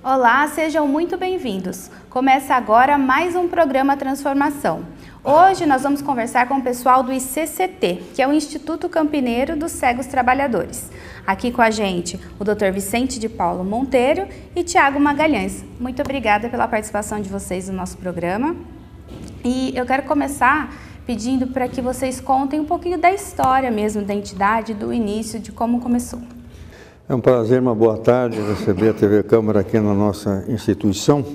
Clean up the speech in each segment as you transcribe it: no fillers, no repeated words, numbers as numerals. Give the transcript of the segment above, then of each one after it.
Olá, sejam muito bem-vindos. Começa agora mais um programa Transformação. Hoje nós vamos conversar com o pessoal do ICCT, que é o Instituto Campineiro dos Cegos Trabalhadores. Aqui com a gente o Dr. Vicente de Paulo Monteiro e Tiago Magalhães. Muito obrigada pela participação de vocês no nosso programa. E eu quero começar pedindo para que vocês contem um pouquinho da história mesmo da entidade, do início, de como começou. É um prazer, uma boa tarde, receber a TV Câmara aqui na nossa instituição.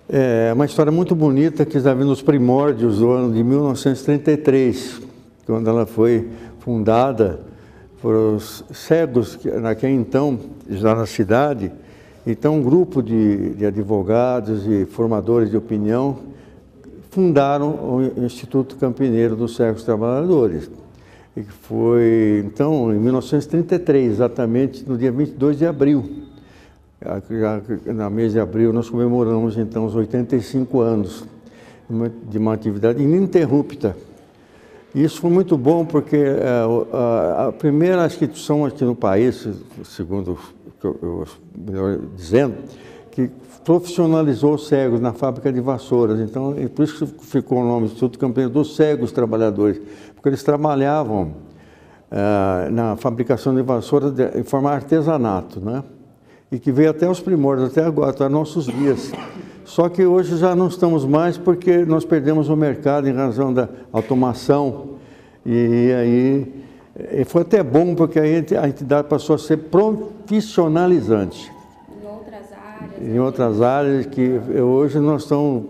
É uma história muito bonita que está vindo nos primórdios do ano de 1933, quando ela foi fundada por os cegos, que naquele então, já na cidade. Então, um grupo de advogados e formadores de opinião fundaram o Instituto Campineiro dos Cegos Trabalhadores. E foi, então, em 1933, exatamente no dia 22 de abril. Na mês de abril, nós comemoramos, então, os 85 anos de uma atividade ininterrupta. E isso foi muito bom, porque a primeira instituição aqui no país, segundo eu melhor dizendo, que profissionalizou os cegos na fábrica de vassouras. Então, é por isso que ficou o nome Instituto Campineiro dos Cegos Trabalhadores, porque eles trabalhavam na fabricação de vassouras em forma artesanato, né? E que veio até os primórdios, até agora, até nossos dias. Só que hoje já não estamos mais porque nós perdemos o mercado em razão da automação. E aí foi até bom porque aí a entidade passou a ser profissionalizante. Em outras áreas que hoje nós estamos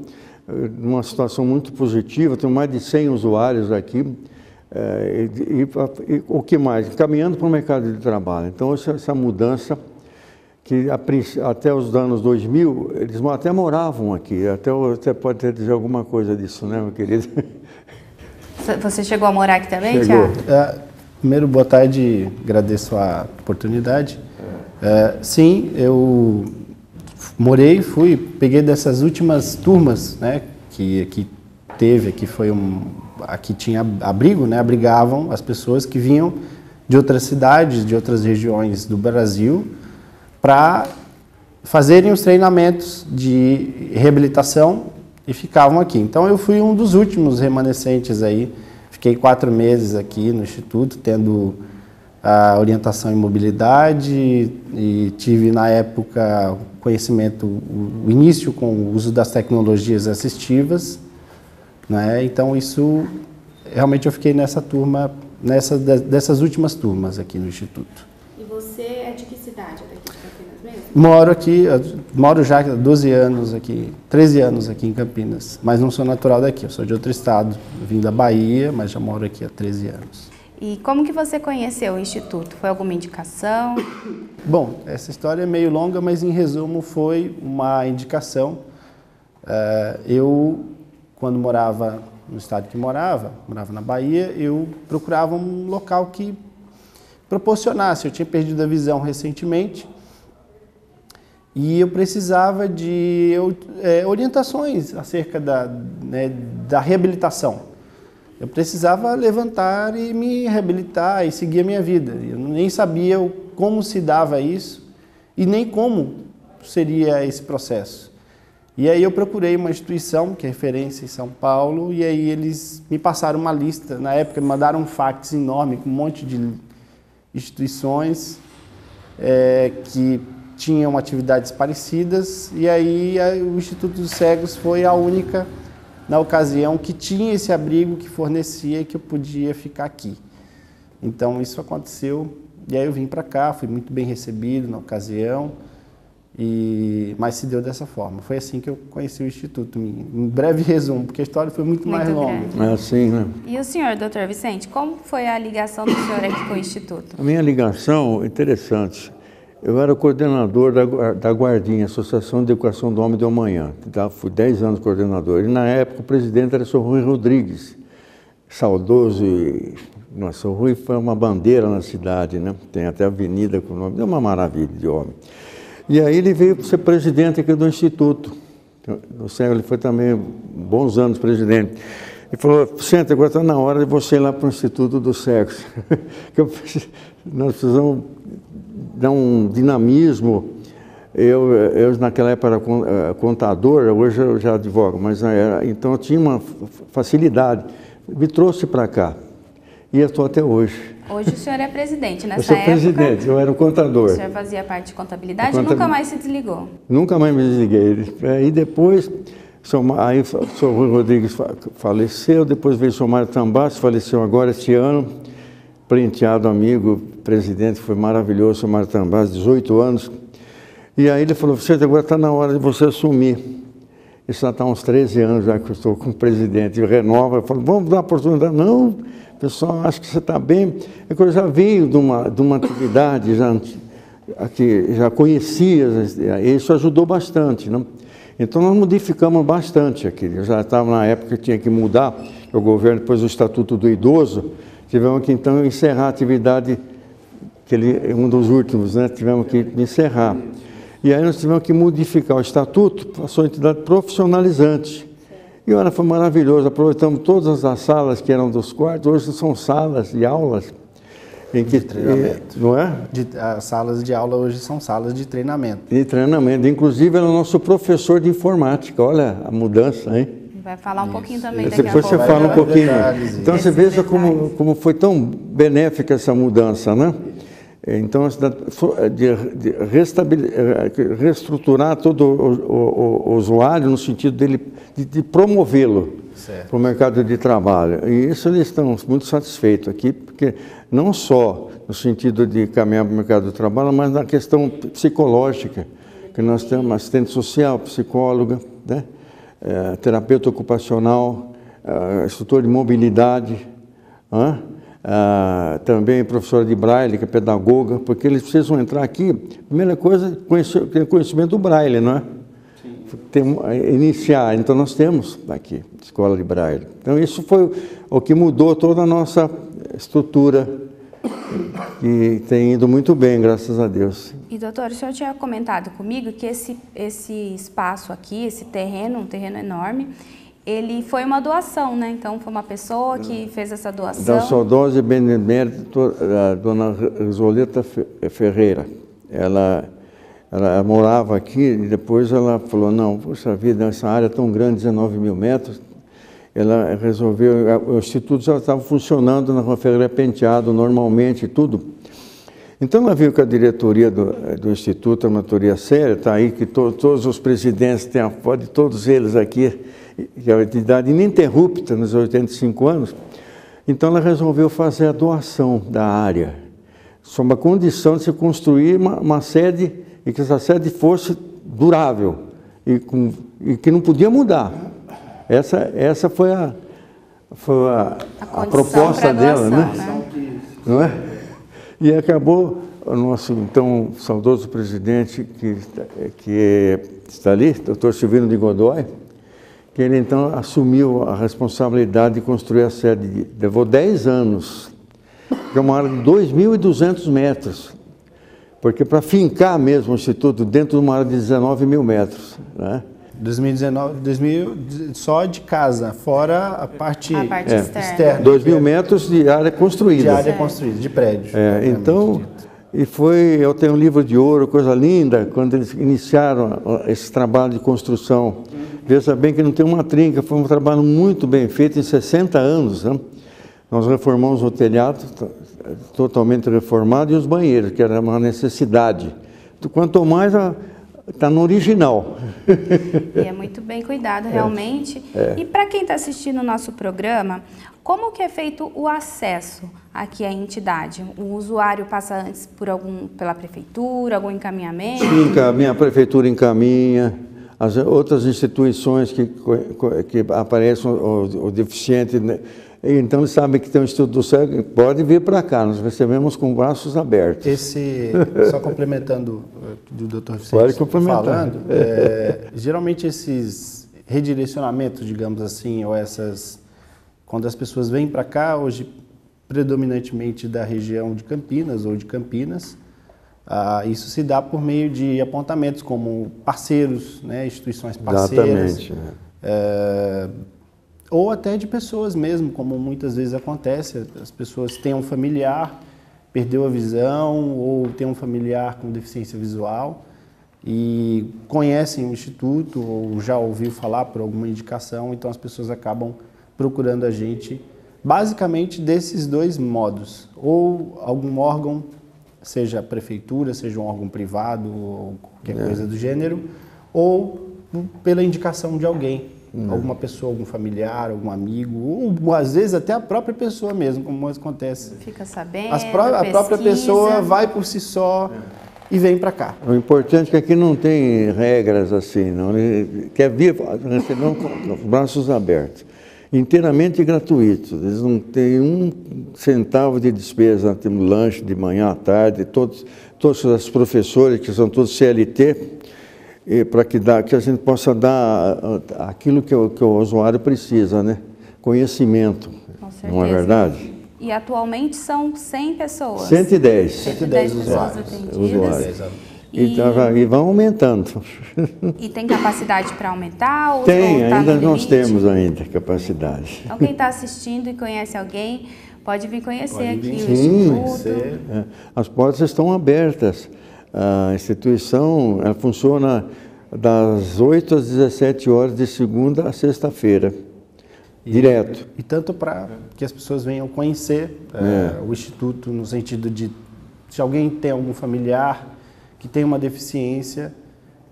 numa situação muito positiva, temos mais de 100 usuários aqui, e o que mais? Caminhando para o mercado de trabalho. Então, essa mudança, que até os anos 2000, eles até moravam aqui, até pode ter dizer alguma coisa disso, né, meu querido? Você chegou a morar aqui também, Chegou. Tiago? Primeiro, boa tarde, agradeço a oportunidade. Sim, eu peguei dessas últimas turmas, né, que teve, aqui tinha abrigo, né, abrigavam as pessoas que vinham de outras cidades, de outras regiões do Brasil, para fazerem os treinamentos de reabilitação e ficavam aqui. Então, eu fui um dos últimos remanescentes aí, fiquei 4 meses aqui no Instituto, tendo a orientação em mobilidade e tive, na época, conhecimento, o início com o uso das tecnologias assistivas, né? Então, isso, realmente eu fiquei nessa turma, dessas últimas turmas aqui no Instituto. E você é de que cidade? É daqui de Campinas mesmo? Moro aqui, moro já há 12 anos aqui, 13 anos aqui em Campinas, mas não sou natural daqui, eu sou de outro estado, vim da Bahia, mas já moro aqui há 13 anos. E como que você conheceu o Instituto? Foi alguma indicação? Bom, essa história é meio longa, mas em resumo foi uma indicação. Eu, quando morava no estado que morava na Bahia, eu procurava um local que proporcionasse. Eu tinha perdido a visão recentemente e eu precisava de orientações acerca da reabilitação. Eu precisava levantar e me reabilitar e seguir a minha vida. Eu nem sabia como se dava isso e nem como seria esse processo. E aí eu procurei uma instituição que é referência em São Paulo e aí eles me passaram uma lista. Na época me mandaram um fax enorme com um monte de instituições que tinham atividades parecidas e aí o Instituto dos Cegos foi a única, na ocasião, que tinha esse abrigo que fornecia e que eu podia ficar aqui. Então, isso aconteceu, e aí eu vim para cá, fui muito bem recebido na ocasião, mas se deu dessa forma. Foi assim que eu conheci o Instituto, em breve resumo, porque a história foi muito mais longa. É assim, né? E o senhor, doutor Vicente, como foi a ligação do senhor aqui com o Instituto? A minha ligação, interessante, eu era coordenador da Guardinha, Associação de Educação do Homem do Amanhã. Fui 10 anos coordenador. E na época o presidente era o Sr. Rui Rodrigues, saudoso. Nossa, o Rui foi uma bandeira na cidade, né? Tem até avenida com o nome, é uma maravilha de homem. E aí ele veio ser presidente aqui do Instituto. Ele foi também bons anos presidente. Ele falou: Vicente, agora está na hora de você ir lá para o Instituto dos Cegos. Nós precisamos dar um dinamismo Eu naquela época era contador, hoje eu já advogo, mas então eu tinha uma facilidade. Me trouxe para cá e eu estou até hoje. Hoje o senhor é presidente. Nessa eu sou época, presidente, eu era o contador. O senhor fazia parte de contabilidade e nunca mais se desligou? Nunca mais me desliguei. E depois, aí o senhor Rui Rodrigues faleceu, depois veio o senhor Mário Tambassi, faleceu agora este ano. Prenteado amigo, presidente, foi maravilhoso, o senhor Mário Tambassi, 18 anos. E aí ele falou, Vicente, agora está na hora de você assumir. Isso já está há uns 13 anos já que eu estou como presidente. E renova, eu falo, vamos dar oportunidade. Não, pessoal, acho que você está bem. É que eu já venho de uma atividade que já conhecia, e isso ajudou bastante. Não? Então nós modificamos bastante aqui. Eu já estava na época que tinha que mudar o governo, depois do Estatuto do Idoso, tivemos que então encerrar a atividade, um dos últimos, né? Tivemos que encerrar. E aí nós tivemos que modificar o estatuto, passou a entidade profissionalizante. E olha, foi maravilhoso, aproveitamos todas as salas que eram dos quartos, hoje são salas de aulas. Em que, de treinamento. Não é? As salas de aula hoje são salas de treinamento. De treinamento, inclusive era o nosso professor de informática, olha a mudança, hein? Vai falar um pouquinho também daqui a Depois pouco. você fala um pouquinho. Então você veja detalhes. como foi tão benéfica essa mudança, né? Então, de reestruturar todo o usuário no sentido dele, de promovê-lo para o mercado de trabalho. E isso eles estão muito satisfeitos aqui, porque não só no sentido de caminhar para o mercado de trabalho, mas na questão psicológica, que nós temos assistente social, psicóloga, né? Terapeuta ocupacional, instrutor de mobilidade, também professora de Braille, que é pedagoga, porque eles precisam entrar aqui, primeira coisa, conhecimento do Braille, não é? Iniciar, então nós temos aqui, escola de Braille. Então isso foi o que mudou toda a nossa estrutura, que tem ido muito bem, graças a Deus. E doutor, o senhor tinha comentado comigo que esse espaço aqui, esse terreno, um terreno enorme, ele foi uma doação, né? Então foi uma pessoa que fez essa doação. Da saudosa e benemérita dona Risoleta Ferreira. Ela morava aqui e depois ela falou, não, puxa vida, essa área é tão grande, 19 mil metros, ela resolveu, o Instituto já estava funcionando na Rua Ferreira Penteado normalmente, tudo. Então ela viu que a diretoria do Instituto é uma diretoria séria, está aí que todos os presidentes têm a foto de todos eles aqui, que é uma atividade ininterrupta nos 85 anos. Então ela resolveu fazer a doação da área, sob a condição de se construir uma sede, e que essa sede fosse durável, e que não podia mudar. Essa foi a proposta dela, né? Não é? E acabou o nosso, então, saudoso presidente, que está ali, doutor Silvino de Godoy, que ele, então, assumiu a responsabilidade de construir a sede. Levou 10 anos, que é uma área de 2.200 metros, porque para fincar mesmo o Instituto dentro de uma área de 19 mil metros, né? 2019, só de casa, fora a parte externa. 2.000 metros de área construída. De área construída, de prédio. Então, eu tenho um livro de ouro, coisa linda, quando eles iniciaram esse trabalho de construção. Veja bem que não tem uma trinca, foi um trabalho muito bem feito, em 60 anos. Né? Nós reformamos o telhado, totalmente reformado, e os banheiros, que era uma necessidade. Quanto mais, está no original. E é muito bem cuidado, realmente. E para quem está assistindo o nosso programa, como que é feito o acesso aqui à entidade? O usuário passa antes pela prefeitura, algum encaminhamento? Sim, a prefeitura encaminha, as outras instituições que aparecem, o deficiente, né? Então eles sabem que tem um Instituto do Cego, pode vir para cá, nós recebemos com braços abertos. Só complementando o do Dr. Vicente falando, geralmente esses redirecionamentos, digamos assim, ou quando as pessoas vêm para cá, hoje predominantemente da região de Campinas ou de Campinas, isso se dá por meio de apontamentos como parceiros, né, instituições parceiras. Exatamente. Ou até de pessoas mesmo, como muitas vezes acontece, as pessoas têm um familiar, perdeu a visão, ou tem um familiar com deficiência visual, e conhecem o Instituto ou já ouviu falar por alguma indicação, então as pessoas acabam procurando a gente basicamente desses dois modos, ou algum órgão, seja a prefeitura, seja um órgão privado ou qualquer coisa do gênero, ou pela indicação de alguém, alguma pessoa, algum familiar, algum amigo, ou às vezes até a própria pessoa mesmo, como acontece. Fica sabendo, A própria pessoa vai por si só e vem para cá. O importante é que aqui não tem regras assim, não. Ele quer vir receber com os braços abertos, inteiramente gratuito. Eles não têm um centavo de despesa, temos lanche de manhã à tarde, todos os professores que são todos CLT, para que a gente possa dar aquilo que o usuário precisa, né? Conhecimento, Com certeza. não é verdade? E atualmente são 100 pessoas. 110. 110 pessoas usuários. atendidas. E vão aumentando. E tem capacidade para aumentar? Ou Tem, tá ainda no nós limite? temos ainda capacidade. Então quem está assistindo e conhece alguém, pode vir conhecer Pode aqui vir, o sim. Instituto. As portas estão abertas. A instituição ela funciona das 8 às 17 horas de segunda a sexta-feira, direto. E tanto para que as pessoas venham conhecer o Instituto, no sentido de se alguém tem algum familiar que tem uma deficiência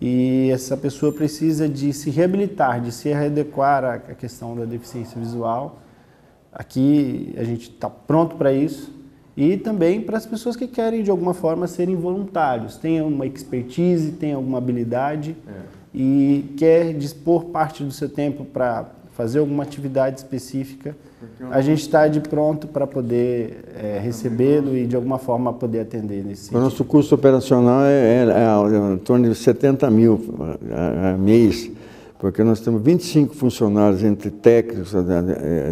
e essa pessoa precisa de se reabilitar, de se readequar à questão da deficiência visual, aqui a gente está pronto para isso. E também para as pessoas que querem, de alguma forma, serem voluntários, têm uma expertise, têm alguma habilidade e quer dispor parte do seu tempo para fazer alguma atividade específica, a gente está de pronto para poder recebê-lo e, de alguma forma, poder atender nesse sentido. O nosso custo operacional é em torno de 70 mil a mês, porque nós temos 25 funcionários, entre técnicos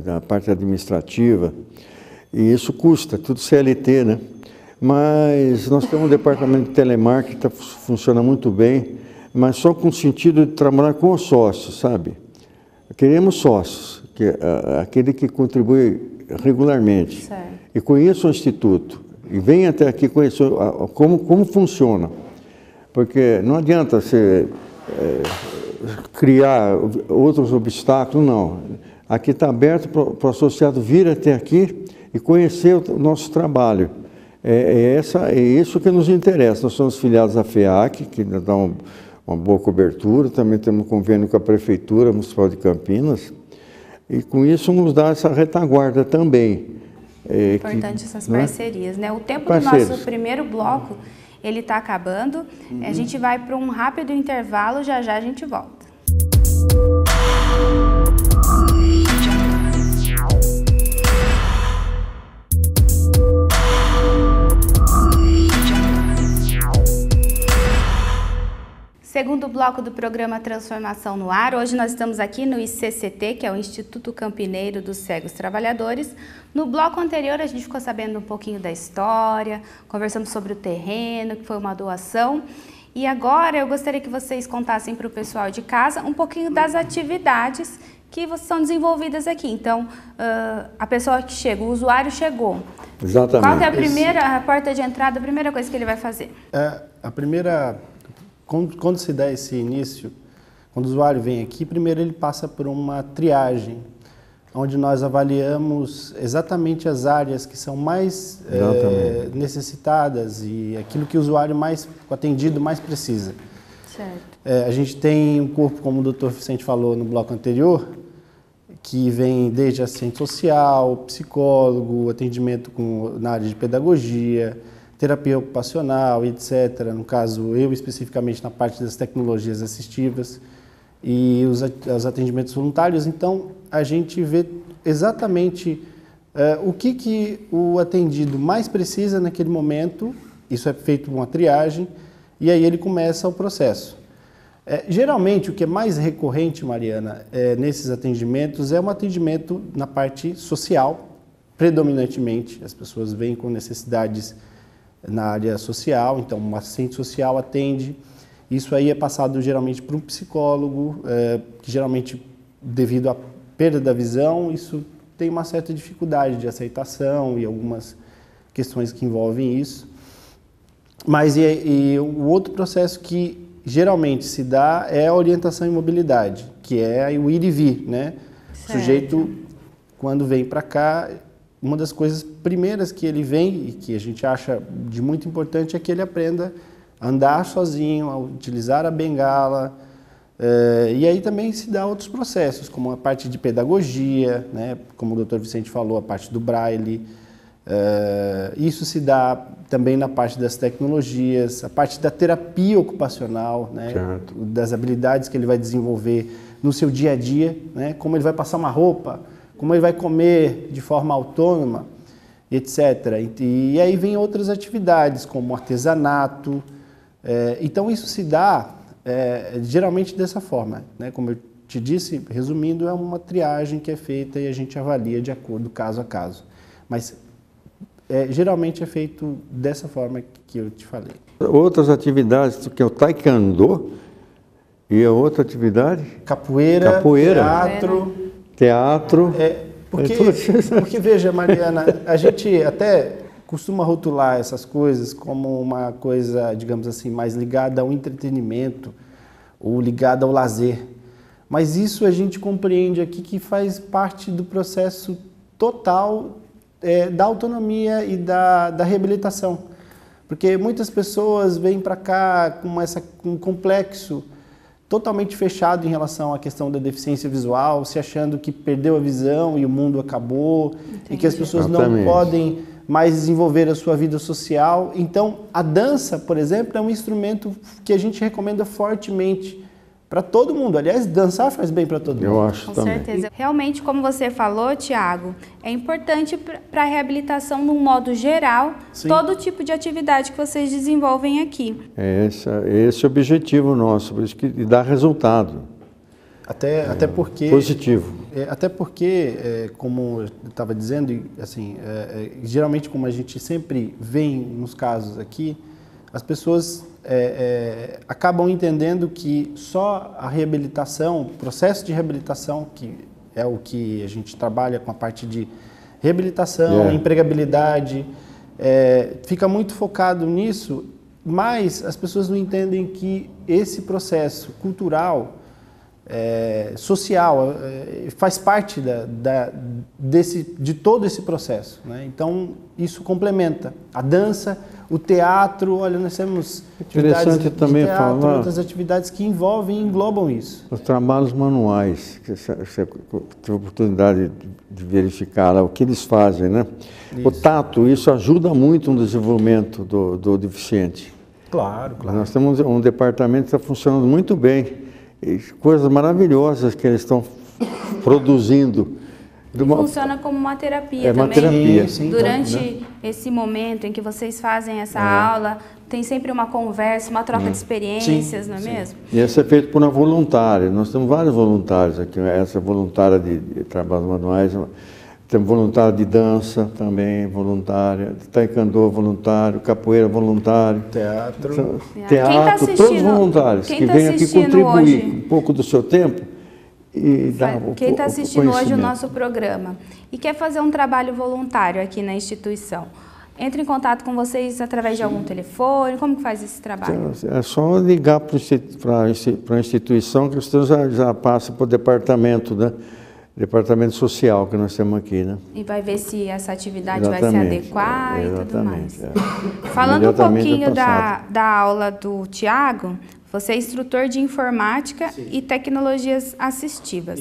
da parte administrativa, e isso custa, tudo CLT, né? Mas nós temos um departamento de telemarketing que funciona muito bem, mas só com o sentido de trabalhar com os sócios, sabe? Queremos sócios, aquele que contribui regularmente. Certo. E conheça o Instituto, e venha até aqui conhecer como funciona. Porque não adianta você criar outros obstáculos, não. Aqui está aberto para o associado vir até aqui e conhecer o nosso trabalho. É isso que nos interessa. Nós somos filiados à FEAC, que dá uma boa cobertura, também temos um convênio com a Prefeitura Municipal de Campinas, e com isso nos dá essa retaguarda também. Importante essas parcerias, né? O tempo do nosso primeiro bloco, ele está acabando. A gente vai para um rápido intervalo, já já a gente volta. Segundo bloco do programa Transformação no Ar, hoje nós estamos aqui no ICCT, que é o Instituto Campineiro dos Cegos Trabalhadores. No bloco anterior a gente ficou sabendo um pouquinho da história, conversamos sobre o terreno, que foi uma doação. E agora eu gostaria que vocês contassem para o pessoal de casa um pouquinho das atividades que são desenvolvidas aqui. Então, a pessoa que chega, o usuário chegou. Exatamente. Qual que é a porta de entrada, a primeira coisa que ele vai fazer? Quando se dá esse início, quando o usuário vem aqui, primeiro ele passa por uma triagem, onde nós avaliamos exatamente as áreas que são mais necessitadas e aquilo que o usuário o atendido mais precisa. Certo. A gente tem um corpo, como o Dr. Vicente falou no bloco anterior, que vem desde assistente social, psicólogo, atendimento na área de pedagogia, terapia ocupacional, etc. No caso, eu especificamente na parte das tecnologias assistivas e os atendimentos voluntários. Então, a gente vê exatamente o que o atendido mais precisa naquele momento. Isso é feito uma triagem e aí ele começa o processo. Geralmente, o que é mais recorrente, Mariana, nesses atendimentos é um atendimento na parte social, predominantemente. As pessoas vêm com necessidades na área social, então um assistente social atende. Isso aí é passado geralmente para um psicólogo, que geralmente, devido à perda da visão, isso tem uma certa dificuldade de aceitação e algumas questões que envolvem isso. Mas o outro processo que geralmente se dá é a orientação em mobilidade, que é o ir e vir, né? O sujeito, quando vem para cá, uma das coisas primeiras que ele vem e que a gente acha de muito importante é que ele aprenda a andar sozinho, a utilizar a bengala. E aí também se dá outros processos, como a parte de pedagogia, né? Como o Dr. Vicente falou, a parte do braille. Isso se dá também na parte das tecnologias, a parte da terapia ocupacional, né? Das habilidades que ele vai desenvolver no seu dia a dia, né? Como ele vai passar uma roupa, como ele vai comer de forma autônoma, etc. E aí vem outras atividades, como artesanato. Então isso se dá geralmente dessa forma, né? Como eu te disse, resumindo, é uma triagem que é feita e a gente avalia de acordo caso a caso. Mas geralmente é feito dessa forma que eu te falei. Outras atividades, que é o taekwondo, e a outra atividade? Capoeira. Teatro. Porque, veja, Mariana, a gente até costuma rotular essas coisas como uma coisa, digamos assim, mais ligada ao entretenimento ou ligada ao lazer. Mas isso a gente compreende aqui que faz parte do processo total da autonomia e da reabilitação. Porque muitas pessoas vêm para cá com um complexo totalmente fechado em relação à questão da deficiência visual, se achando que perdeu a visão e o mundo acabou. Entendi. E que as pessoas não podem mais desenvolver a sua vida social. Então, a dança, por exemplo, é um instrumento que a gente recomenda fortemente para todo mundo. Aliás, dançar faz bem para todo mundo. Eu acho também. Com certeza. Realmente, como você falou, Tiago, é importante para a reabilitação, de um modo geral, sim, todo tipo de atividade que vocês desenvolvem aqui. Esse é o objetivo nosso, por isso que dá resultado. Até porque... Positivo. Até porque, como eu estava dizendo, assim, geralmente como a gente sempre vê nos casos aqui, as pessoas acabam entendendo que só a reabilitação, o processo de reabilitação, que é o que a gente trabalha com a parte de reabilitação, empregabilidade, fica muito focado nisso, mas as pessoas não entendem que esse processo cultural, social, faz parte de todo esse processo, né? Então, isso complementa a dança, o teatro. Olha, nós temos atividades de também teatro, outras atividades que envolvem e englobam isso. Os trabalhos manuais, que você teve a oportunidade de verificar lá, o que eles fazem, né? Isso. O tato, isso ajuda muito no desenvolvimento do deficiente. Claro. Nós temos um departamento que está funcionando muito bem. Coisas maravilhosas que eles estão produzindo. Funciona como uma terapia também. Terapia. Sim, durante esse momento em que vocês fazem essa aula, tem sempre uma conversa, uma troca de experiências, não é mesmo? E isso é feito por uma voluntária. Nós temos vários voluntários aqui. Essa voluntária de trabalhos manuais, temos voluntária de dança também, voluntária, de taekwondo voluntário, capoeira voluntário, teatro, todos voluntários que vêm aqui contribuir hoje, um pouco do seu tempo e dar quem está assistindo hoje o nosso programa e quer fazer um trabalho voluntário aqui na instituição, entra em contato com vocês através de algum telefone? Como que faz esse trabalho? É só ligar para a instituição que você já passa para o departamento, né? Departamento social que nós temos aqui, né? E vai ver se essa atividade vai se adequar e tudo mais. Falando um pouquinho da aula do Tiago, você é instrutor de informática e tecnologias assistivas.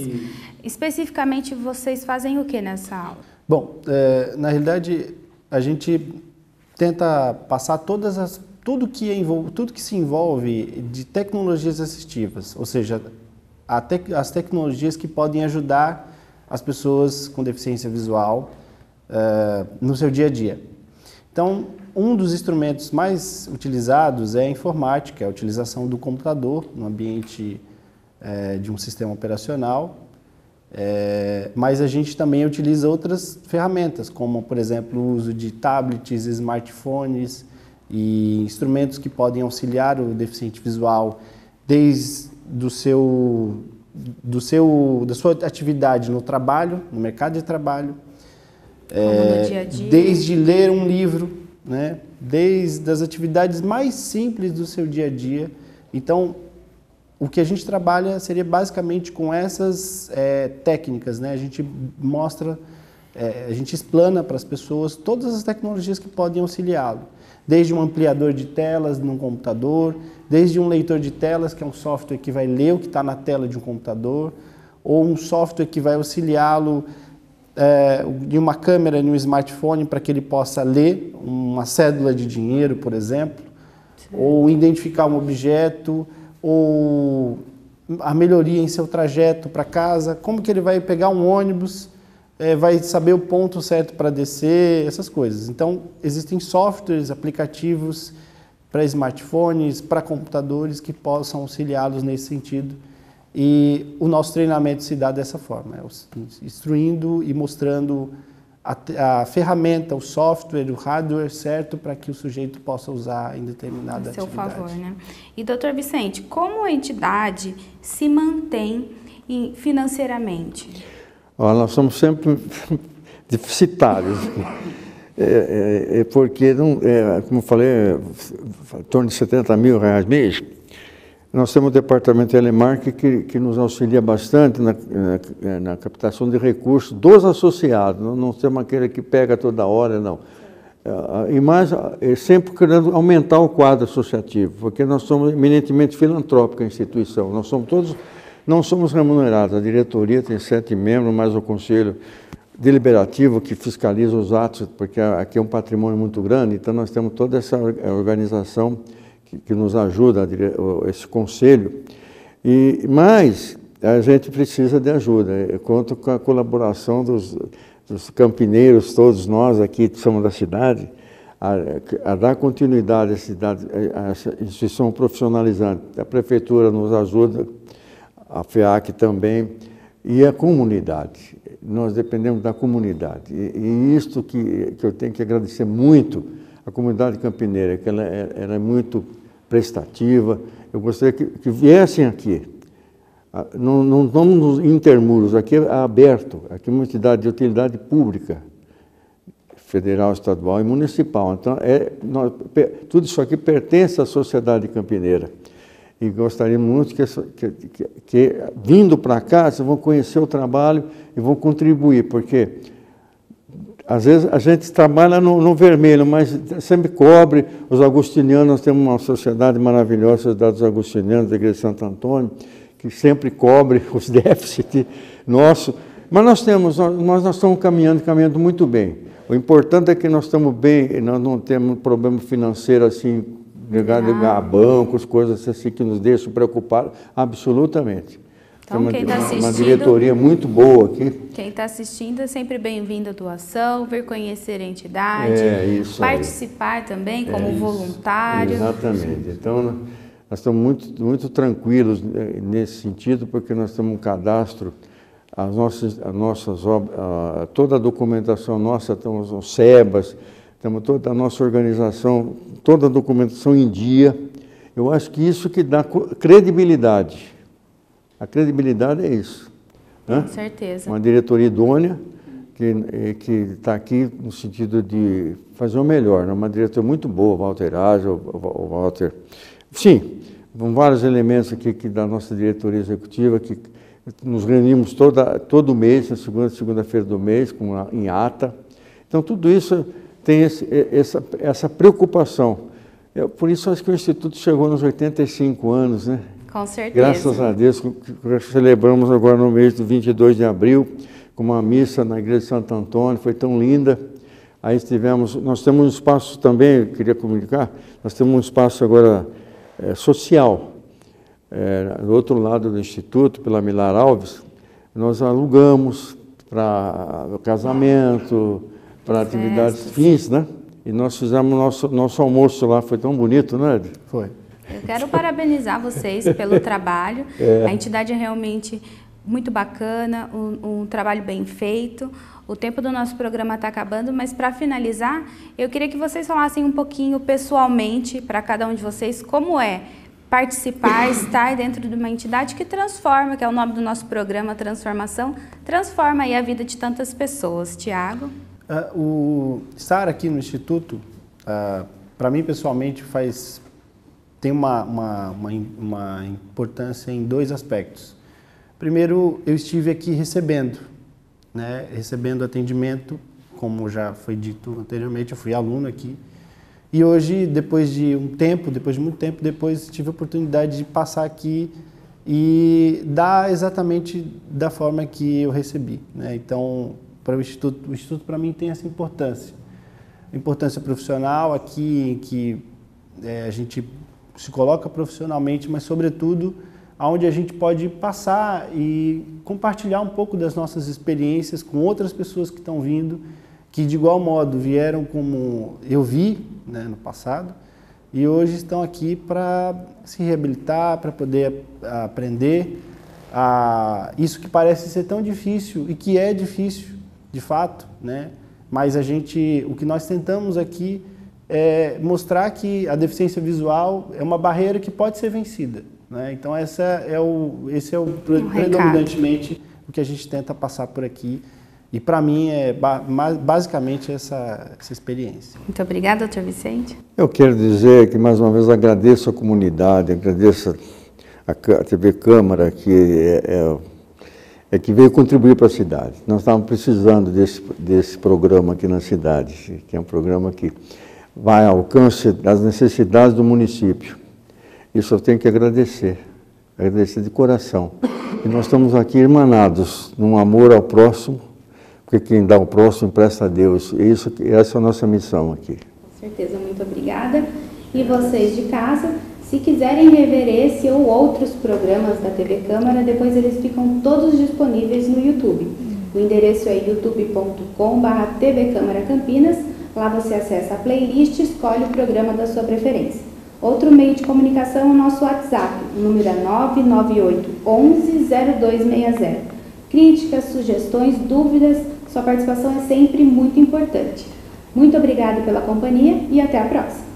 Especificamente, vocês fazem o que nessa aula? Bom, na realidade, a gente tenta passar tudo que se envolve de tecnologias assistivas, ou seja, as tecnologias que podem ajudar as pessoas com deficiência visual no seu dia a dia. Então, um dos instrumentos mais utilizados é a informática, a utilização do computador no ambiente de um sistema operacional, mas a gente também utiliza outras ferramentas, como, por exemplo, o uso de tablets, smartphones e instrumentos que podem auxiliar o deficiente visual desde da sua atividade no trabalho, no mercado de trabalho, no dia a dia. Desde ler um livro, né? Desde as atividades mais simples do seu dia a dia, Então, o que a gente trabalha seria basicamente com essas técnicas, né? A gente mostra, a gente explana para as pessoas todas as tecnologias que podem auxiliá-lo. Desde um ampliador de telas num computador, desde um leitor de telas, que é um software que vai ler o que está na tela de um computador, ou um software que vai auxiliá-lo de uma câmera em um smartphone para que ele possa ler uma cédula de dinheiro, por exemplo, ou identificar um objeto, ou a melhoria em seu trajeto para casa, como que ele vai pegar um ônibus, vai saber o ponto certo para descer, essas coisas. Então, existem softwares, aplicativos para smartphones, para computadores que possam auxiliá-los nesse sentido. E o nosso treinamento se dá dessa forma, instruindo e mostrando a ferramenta, o software, o hardware certo para que o sujeito possa usar em determinada atividade. A seu favor, né? E, doutor Vicente, como a entidade se mantém financeiramente? Nós somos sempre deficitários, porque, como eu falei, em torno de R$70 mil mês. Nós temos o departamento Telemark que nos auxilia bastante na captação de recursos dos associados, não temos aquele que pega toda hora, não. E mais, sempre querendo aumentar o quadro associativo, porque nós somos eminentemente filantrópica instituição, não somos remunerados, a diretoria tem 7 membros, mais o conselho deliberativo que fiscaliza os atos, porque aqui é um patrimônio muito grande, então nós temos toda essa organização que nos ajuda, esse conselho, mas a gente precisa de ajuda. Eu conto com a colaboração dos campineiros, todos nós aqui que somos da cidade, a dar continuidade a essa instituição profissionalizante. A prefeitura nos ajuda, a FEAC também, e a comunidade. Nós dependemos da comunidade. E isto que eu tenho que agradecer muito à comunidade campineira, que ela é muito prestativa. Eu gostaria que viessem aqui. Não estamos nos intermuros, aqui é aberto, aqui é uma entidade de utilidade pública, federal, estadual e municipal. Então, tudo isso aqui pertence à sociedade campineira. E gostaríamos muito que vindo para cá, vocês vão conhecer o trabalho e vão contribuir, porque às vezes a gente trabalha no vermelho, mas sempre cobre. Os agostinianos, nós temos uma sociedade maravilhosa, a Sociedade dos Agostinianos da Igreja de Santo Antônio, que sempre cobre os déficits nossos. Mas nós estamos caminhando muito bem. O importante é que nós estamos bem, nós não temos problema financeiro assim, ligado a bancos, coisas assim que nos deixam preocupados, absolutamente. Então, quem está assistindo, uma diretoria muito boa aqui. Quem está assistindo é sempre bem-vindo à doação, vir conhecer a entidade, participar também como voluntário. Exatamente. Então, nós estamos muito tranquilos nesse sentido, porque nós temos um cadastro, toda a documentação nossa, temos os SEBAS, temos toda a nossa organização, toda a documentação em dia. Eu acho que isso que dá credibilidade. A credibilidade é isso. Com certeza. Uma diretoria idônea que está aqui no sentido de fazer o melhor. Né? Uma diretoria muito boa, o Walter Ágil, o Walter... Sim, com vários elementos aqui da nossa diretoria executiva, que nos reunimos todo mês, na segunda-feira do mês, em ata. Então, tudo isso tem essa preocupação. Por isso, acho que o Instituto chegou nos 85 anos, né? Com certeza. Graças a Deus, que celebramos agora no mês do 22 de abril, com uma missa na Igreja de Santo Antônio, foi tão linda. Aí nós temos um espaço também, eu queria comunicar, nós temos um espaço agora social, do outro lado do Instituto, pela Milar Alves, nós alugamos para casamento, para atividades fins, né? E nós fizemos nosso almoço lá, foi tão bonito, não é? Foi. Eu quero parabenizar vocês pelo trabalho. A entidade é realmente muito bacana, um trabalho bem feito. O tempo do nosso programa está acabando, mas para finalizar, eu queria que vocês falassem um pouquinho pessoalmente para cada um de vocês como é participar, estar dentro de uma entidade que transforma, que é o nome do nosso programa, Transformação, transforma aí a vida de tantas pessoas. Tiago? Estar aqui no Instituto, para mim pessoalmente, faz tem uma importância em 2 aspectos. Primeiro, eu estive aqui recebendo, né, recebendo atendimento, como já foi dito anteriormente, eu fui aluno aqui. E hoje, depois de muito tempo, tive a oportunidade de passar aqui e dar exatamente da forma que eu recebi, né? Então, para o Instituto para mim tem essa importância. Importância profissional aqui, em que a gente se coloca profissionalmente, mas sobretudo onde a gente pode passar e compartilhar um pouco das nossas experiências com outras pessoas que estão vindo, que de igual modo vieram como eu vi, né, no passado, e hoje estão aqui para se reabilitar, para poder aprender isso que parece ser tão difícil e que é difícil, de fato, né? Mas o que nós tentamos aqui é mostrar que a deficiência visual é uma barreira que pode ser vencida, né? Então esse é predominantemente o que a gente tenta passar por aqui. E para mim é basicamente essa experiência. Muito obrigada, Dr. Vicente. Eu quero dizer que mais uma vez agradeço a comunidade, agradeço a TV Câmara, que veio contribuir para a cidade. Nós estávamos precisando desse programa aqui na cidade, que é um programa que vai ao alcance das necessidades do município. Isso eu tenho que agradecer de coração. E nós estamos aqui irmanados num amor ao próximo, porque quem dá ao próximo empresta a Deus. Essa é a nossa missão aqui. Com certeza, muito obrigada. E vocês de casa, se quiserem rever esse ou outros programas da TV Câmara, depois eles ficam todos disponíveis no YouTube. O endereço é youtube.com/TV Câmara Campinas. Lá você acessa a playlist e escolhe o programa da sua preferência. Outro meio de comunicação é o nosso WhatsApp. O número é 998 11 0260. Críticas, sugestões, dúvidas, sua participação é sempre muito importante. Muito obrigada pela companhia e até a próxima.